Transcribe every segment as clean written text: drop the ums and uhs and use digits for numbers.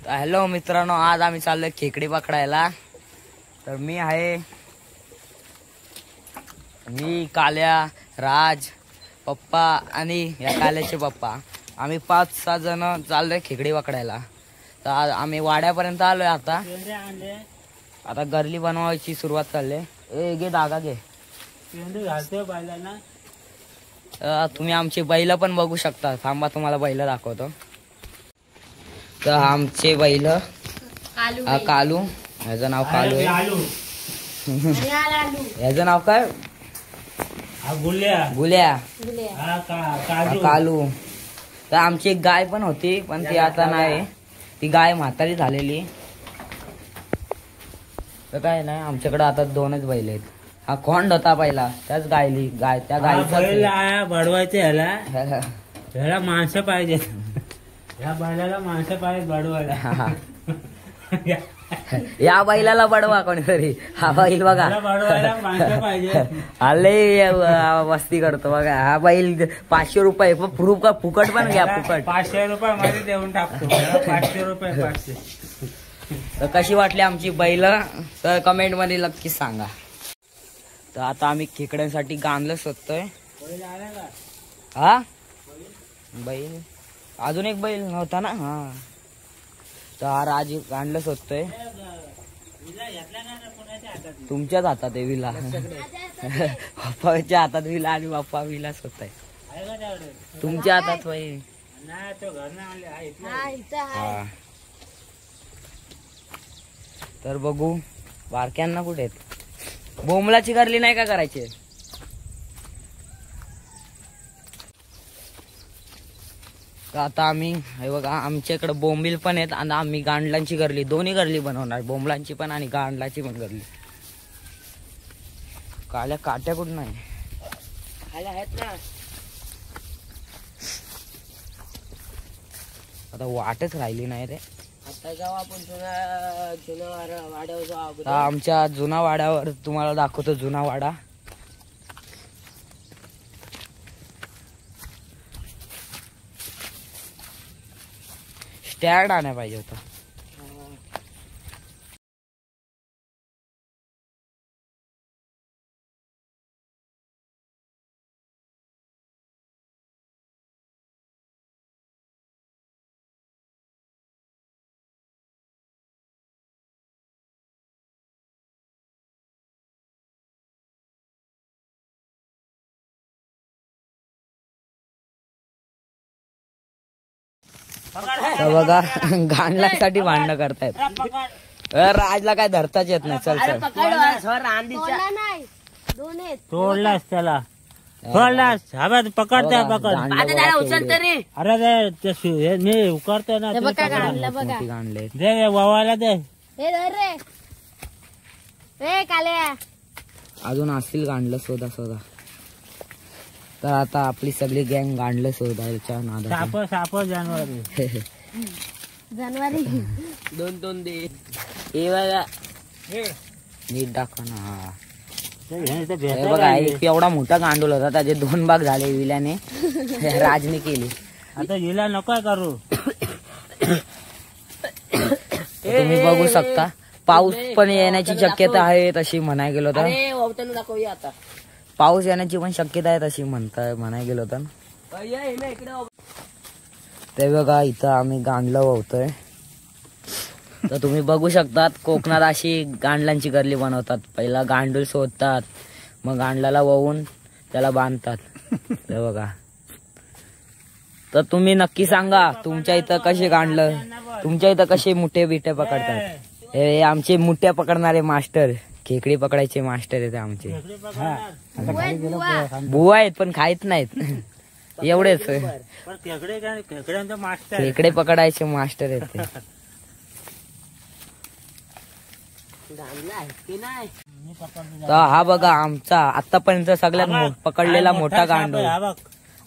Hello मित्रांनो, आज आम्ही चाललोय खेकडी पकडायला. तर मी काल्या, राज, पप्पा आणि या काल्याचे पप्पा आम्ही 5-6 जण चाललोय खेकडी पकडायला. तर आम्ही वाड्यापर्यंत आलोय. आता गरली बनवायची सुरुवात चालले. घे धागा घे. तुम्ही आमची बैल पण बघू शकता. थांबा, तुम्हाला बैल दाखवतो. तर आमचे बैल कालू, ह्याचं नाव कालू आहे. ह्याचं नाव काय? गुल्या. कालू. तर आमची एक गाय पण होती, पण ती आता नाही. ती गाय म्हातारी झालेली. तर काय नाही, आमच्याकडे आता 2च बैल आहेत. हा खोंड होता पहिला, त्याच गाय त्या गायचा बडवायचे. ह्याला माणसं पाहिजे. या बैलाला माणसं पाहिजे बडवायला. या बैलाला बडवा कोणीतरी. हा बैल बघा, माणसं पाहिजे. आले वस्ती करतो बघा. हा बैल 500 रुपये प्रूफ का फुकट पण घ्या. फुकट 500 रुपये मध्ये देऊन टाकतो. 500 रुपये 500. तर कशी वाटली आमची बैल तर कमेंट मध्ये नक्की सांगा. तर आता आम्ही खेकड्यांसाठी गांधलं शोधतोय. हा बैल, अजून एक बैल नव्हता ना. हा, तर हा राज गांधलं शोधतोय. तुमच्याच हातात आहे विला. पप्पाच्या हातात विला आणि बाप्पा विला शोधताय. तुमच्या हातात बाई. हा, तर बघू बारक्यांना कुठे आहेत. बोंबलाची करली नाही का करायची. तर आता आम्ही हे बघा, आमच्या इकडे बोंबील पण आहेत आणि आम्ही गांडलांची करली, दोन्ही करली बनवणार. बोंबलांची पण आणि गांडलाची पण करली. काल्या काट्या कुठं नाही आहेत ना. आता वाटच राहिली नाही रे. आता जाऊ आपण जुन्या वाड्यावर जाऊ. आमच्या जुना वाड्यावर तुम्हाला दाखवतो. जुना वाडा स्टँड आणायला पाहिजे होता. तर बघा, गांडलासाठी भांडणं करतायत. राजला काय धरताच येत नाही. चल तोडलास त्याला. तोडलास. पकड द्या. पकड. अरे मी उकारतो ना. दे वावायला दे. अजून असतील गांडलं शोधा. तर आता आपली सगळी गँग गांडलं शोधायच्या नादात. साप जानवर जानवारी 2 दे. हे बघा, नीट दाखव ना. हे बघा, एवढा मोठा गांडूल होता, त्याचे 2 भाग झाले विल्याने. राजने केली. आता हिला नको करू. तुम्ही बघू शकता, पाऊस पण येण्याची शक्यता आहे तशी म्हणाय गेलो तर. दाखवूया आता. पाऊस येण्याची पण शक्यता आहे तशी म्हणाय गेलो तर. ते बघा, इथं आम्ही गांडलं वाहतोय. तर तुम्ही बघू शकतात, कोकणात अशी गांडलांची करली बनवतात. पहिला गांडूल शोधतात, मग गांडलाला वाहून त्याला बांधतात. ते बघा. तर तुम्ही नक्की सांगा, तुमच्या इथं कसे गांडलं, तुमच्या इथं कसे मुठे बिठे पकडतात. हे आमचे मुठ्या पकडणारे मास्टर, खेकडी पकडायचे मास्टर आहेत आमचे. बुवा आहेत पण खायत नाहीत. एवढेच खेकडे पकडायचे मास्टर आहेत ते. तर हा बघा, आमचा आतापर्यंत सगळ्यात पकडलेला मोठा गांडूळ.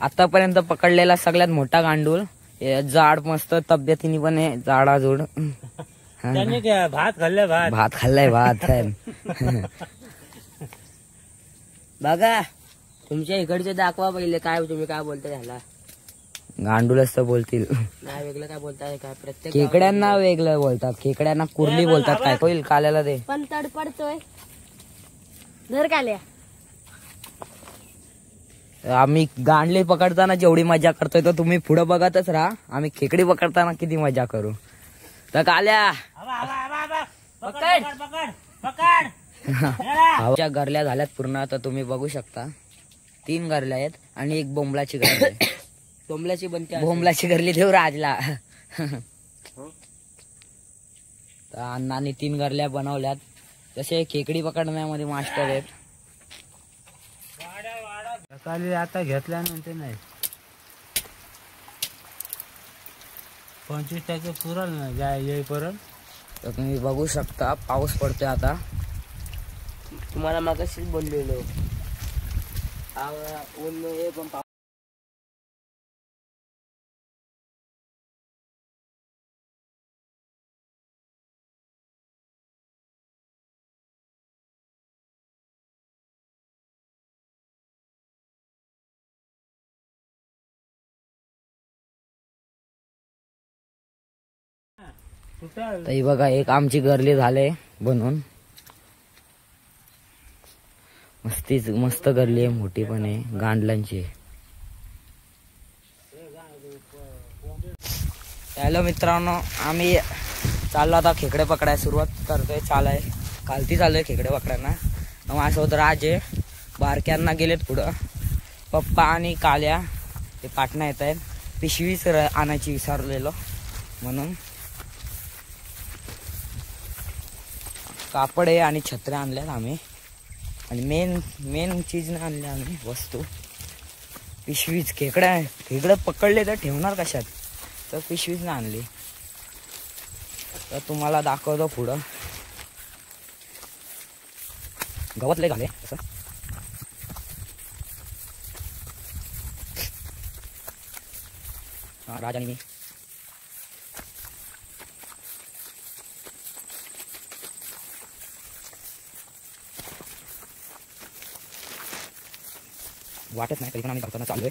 आतापर्यंत पकडलेला सगळ्यात मोठा गांडूळ. जाड मस्त तब्येतीने पण आहे, जाडाजूड. भात खाल्लाय. भात बघा, तुमच्या इकडचे दाखवा पहिले. काय तुम्ही काय बोलता ह्याला. गांडूलच तर बोलतील. नाही वेगळं काय बोलताय काय प्रत्येक खेकड्यांना वेगळं बोलतात, खेकड्यांना कुर्ली बोलतात. काय होईल काल्याला ते पण तडपडतोय. धर काल्या. आम्ही गांडले पकडताना जेवढी मजा करतोय तर तुम्ही पुढे बघतच राहा. आम्ही खेकडी पकडताना किती मजा करू. तर काल्या भाऊच्या गरल्या झाल्यात पूर्ण. तर तुम्ही बघू शकता 3 गरल्या आहेत आणि एक बोंबलाची गरली आहे. बोंबल्याची बनते बोंबलाची गरली देऊ राजला. तर अण्णांनी 3 गरल्या बनवल्यात. तसे खेकडी पकडण्यामध्ये मास्टर आहेत. सकाळी आता घेतल्यानंतर नाही 25% पुरल ना जाय येईपर्यंत. तर तुम्ही बघू शकता पाऊस पडतोय आता. तुम्हाला मागाशीच बोललेलो ऊन हे पण तर ही बघा एक आमची गरली झाले बनवून. मस्त गरली आहे, मोठी पण आहे, गांडलांची. हॅलो मित्रांनो, आम्ही चाललो आता खेकडे पकडायला सुरुवात करतोय. कालती चाललोय खेकडे पकडायला. माझ्यासोबत राज आहे. बारक्यांना गेलेत पुढं. पप्पा आणि काल्या ते पाटणा येत आहेत. पिशवीच आणायची विसरलेलो म्हणून. कापड आहे आणि छत्र्या आणल्यात आम्ही. आणि मेन चीज नाही आणले आम्ही वस्तू. पिशवीच. खेकडं पकडले तर ठेवणार कशात, तर पिशवीच नाही आणली. तर तुम्हाला दाखवतो पुढं. गवतले झाले असं. राज आणि मी. वाटत नाही तरी पण आम्ही धावताना चाललोय.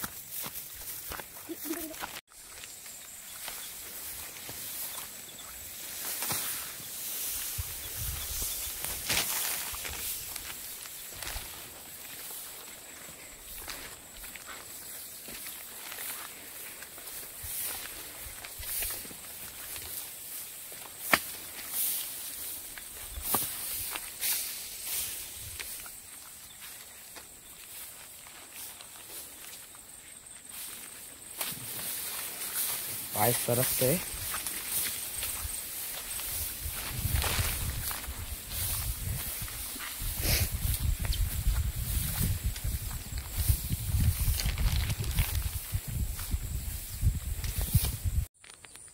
पाय सरकतोय.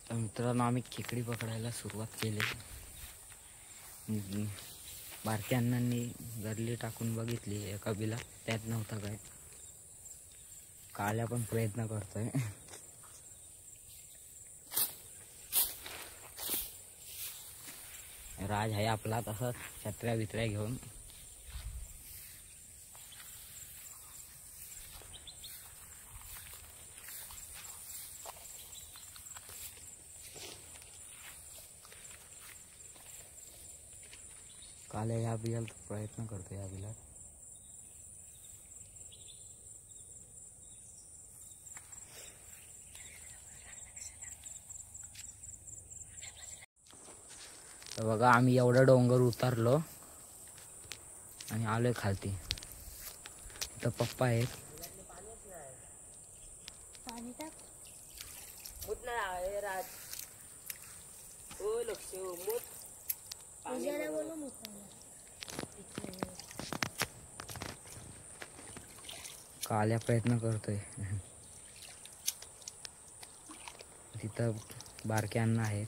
तर मित्रांनो आम्ही खेकडी पकडायला सुरुवात केली. बारक्या अण्णांनी गरली टाकून बघितली एका बिला, त्यात नव्हता काय. काल्या पण प्रयत्न करतोय. राज आहे आपला तसाच छत्र्या बित्र्या घेऊन. काल्या या बिलात प्रयत्न करतो. या बिलात तर बघा आम्ही एवढा डोंगर उतरलो आणि आलोय खालती. इथं पप्पा आहेत. पाणी टाक. पूजाला बोलून उचलला. काल्या प्रयत्न करतोय. तिथं बारक्या अण्णा आहेत.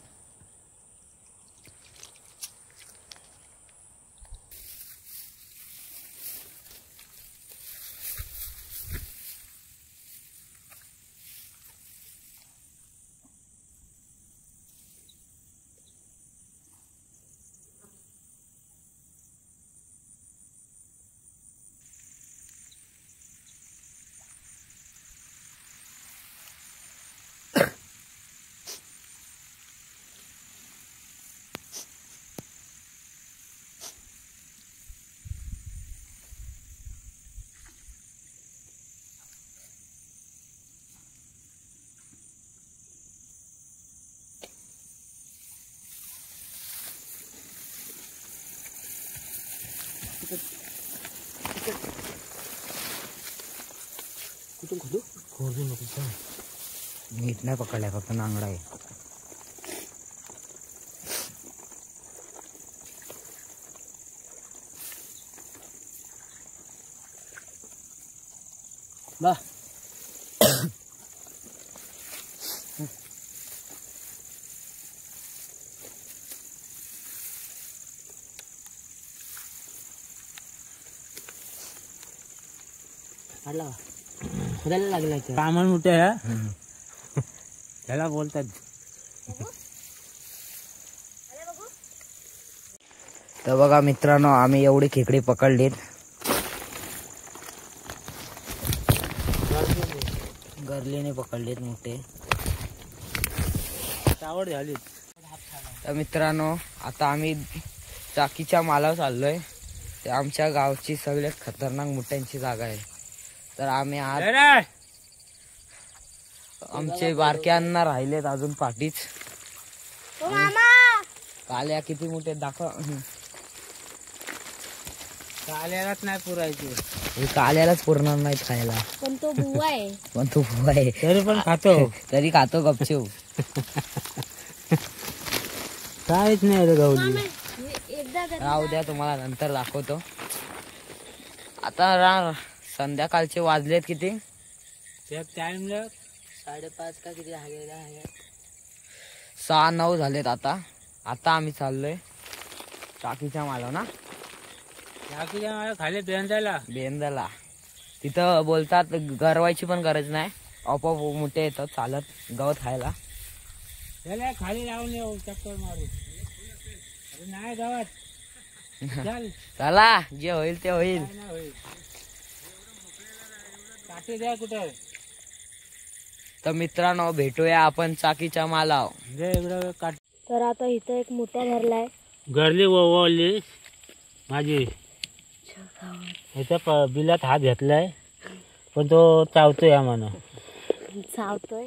नीट नाही पकडलाय, फक्त नांगडा आहे. बा लागला कामण मोठे आहे त्याला बोलतात. तर बघा मित्रांनो, आम्ही एवढी खेकडी पकडलीत. गरलीने पकडलीत मोठे. आवड झाली. तर मित्रांनो, आता आम्ही चाकीच्या मालावर चाललोय. ते आमच्या गावची सगळ्यात खतरनाक मोठ्यांची जागा आहे. तर आम्ही आज आमचे बारके अण्णा राहिलेत अजून पाठीच. काल्या किती मोठे दाखव. काल्यालाच नाही पुरायचे. हे काल्यालाच पुरणार नाहीत खायला. पण तो बुवा आहे. पण तू बुवा आहे तरी पण खातो. तरी खातो गपचूप. काहीच नाही रे गवली. एकदा राहू द्या, तुम्हाला नंतर दाखवतो. आता संध्याकाळचे वाजलेत किती? टाइमला 5:30 का किती? 6-9 झालेत. आता आम्ही चाललोय चाकीच्या मालावर ना. खाली बेंदाला तिथं बोलतात गरवायची पण गरज नाही, आपोआप मोठे येतात चालत गवत खायला. खाली लावून येऊ चक्कर मारू. नाही गावात चला, जे होईल ते होईल. काठी द्या कुठे. तर मित्रांनो, भेटूया आपण चाकीच्या मालावर. तर आता इथं एक मोठा धरलाय. गरली ओवली माझी. ह्याच्या बिलात हात घेतलाय, पण तो चावतोय आम्हाला. चावतोय.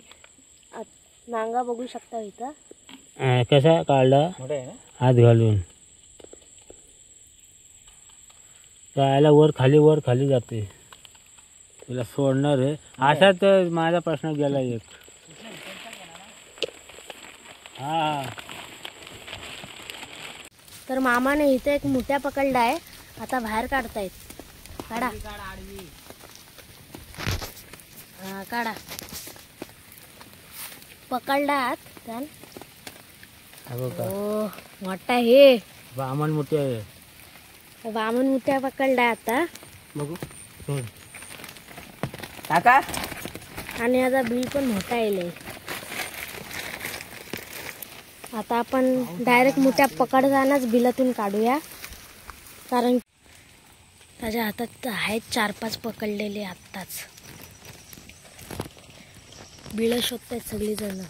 नांगा बघू शकता इथं. कसा काढला हात घालून. त्याला वर खाली जाते. तुला सोडणार आहे असा. तर माझा प्रश्न गेला एक. हा, तर मामाने इथे एक मोठ्या पकडलाय. आता बाहेर काढतायत. काढा. हा, काढा. पकडलात त्यान. हो, मोठा हे बामण मोठे आहे. वामन मोठ्या पकडलाय आता. बघू काका, आणि आता बिल पण मोठा येईल. आता आपण डायरेक्ट मोठ्या पकडतानाच बिलातून काढूया, कारण त्याच्या हातात आहेत 4-5 पकडलेले आत्ताच. बिळ शोधतायत सगळी जण.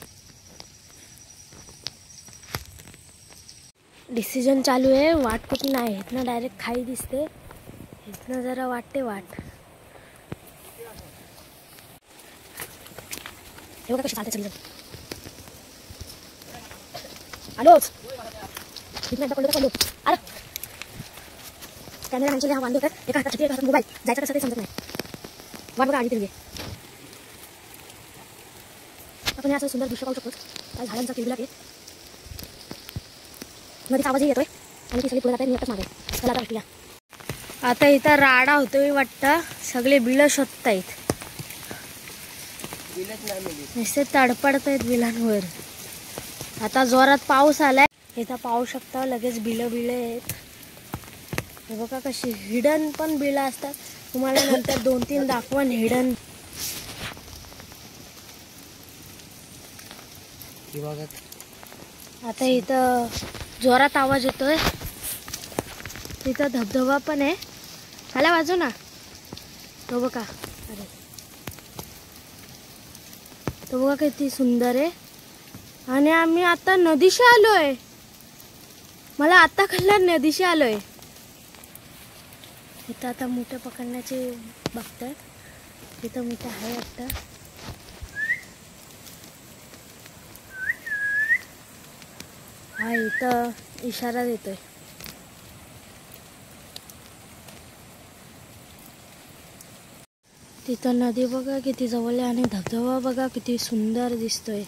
डिसिजन चालू आहे. वाट कुठं नाही. इथनं डायरेक्ट खाई दिसते. इथनं जरा वाटते वाट. हे बघा कशी चालते सगळी. आलोच. इथनं एकदा पडलो. अरे कॅमेरा मॅनचे हा वांदे होतात. एका हातात छत्री, एका हातात मोबाईल. जायचं कसं ते समजत नाही. वाट बघा आली तरी. आपण हे असं सुंदर दृश्य पाहू शकतो. काय झाडांचा किलबिलाट आहे. नदीचा आवाजही येतोय आणि ती सगळी पुढे जाते. मी एकच मागे. चला आता भेटूया. आता इथं राडा होतोय वाटतं. सगळे बिळं शोधतायत. नुसते तडपडत आहेत बिलांवर. आता जोरात पाऊस आलाय. इथं पाहू शकता लगेच बिळं आहेत. हे बघा कशी हिडन पण बिळं असतात. तुम्हाला नंतर 2-3 दाखवण हिडन. आता इथं जोरात आवाज येतोय. तिथं धबधबा पण आहे. खाल्या बाजू ना तो बघा. अरे तो बघा किती सुंदर आहे. आणि आम्ही आता नदीशी आलोय. मला आता कळलं नदीशी आलोय. इथं आता मोठे पकडण्याचे बघताय. इथं मोठं आहे वाटतं. हा इथं इशारा देतोय. तिथं नदी बघा किती जवळ आहे आणि धबधबा बघा किती सुंदर दिसतोय,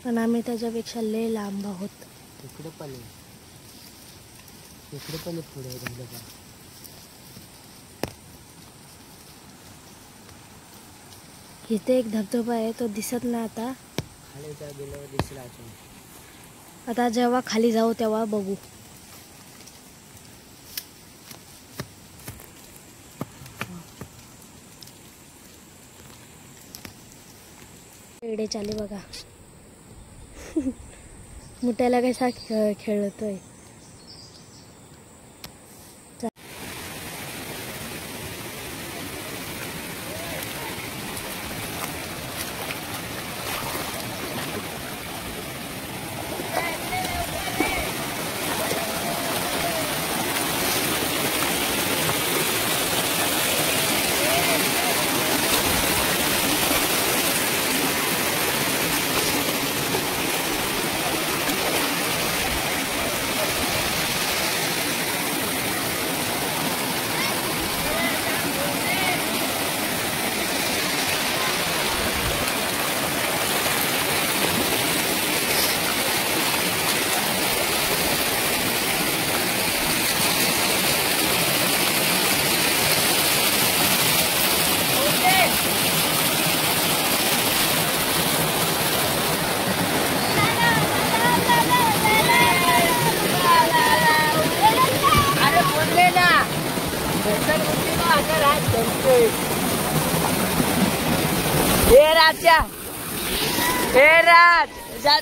पण आम्ही त्याच्यापेक्षा लय लांब आहोत. तिकडे पहिले पुढे धबधबा. इथे एक धबधबा आहे, तो दिसत नाही आता. खाली गेल्यावर दिसला. आता जेव्हा खाली जाऊ तेव्हा बघू. इकडे चाले बघा. मुठ्याला कसा खेळतोय.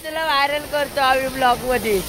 तुला व्हायरल करतो आम्ही ब्लॉग मध्ये.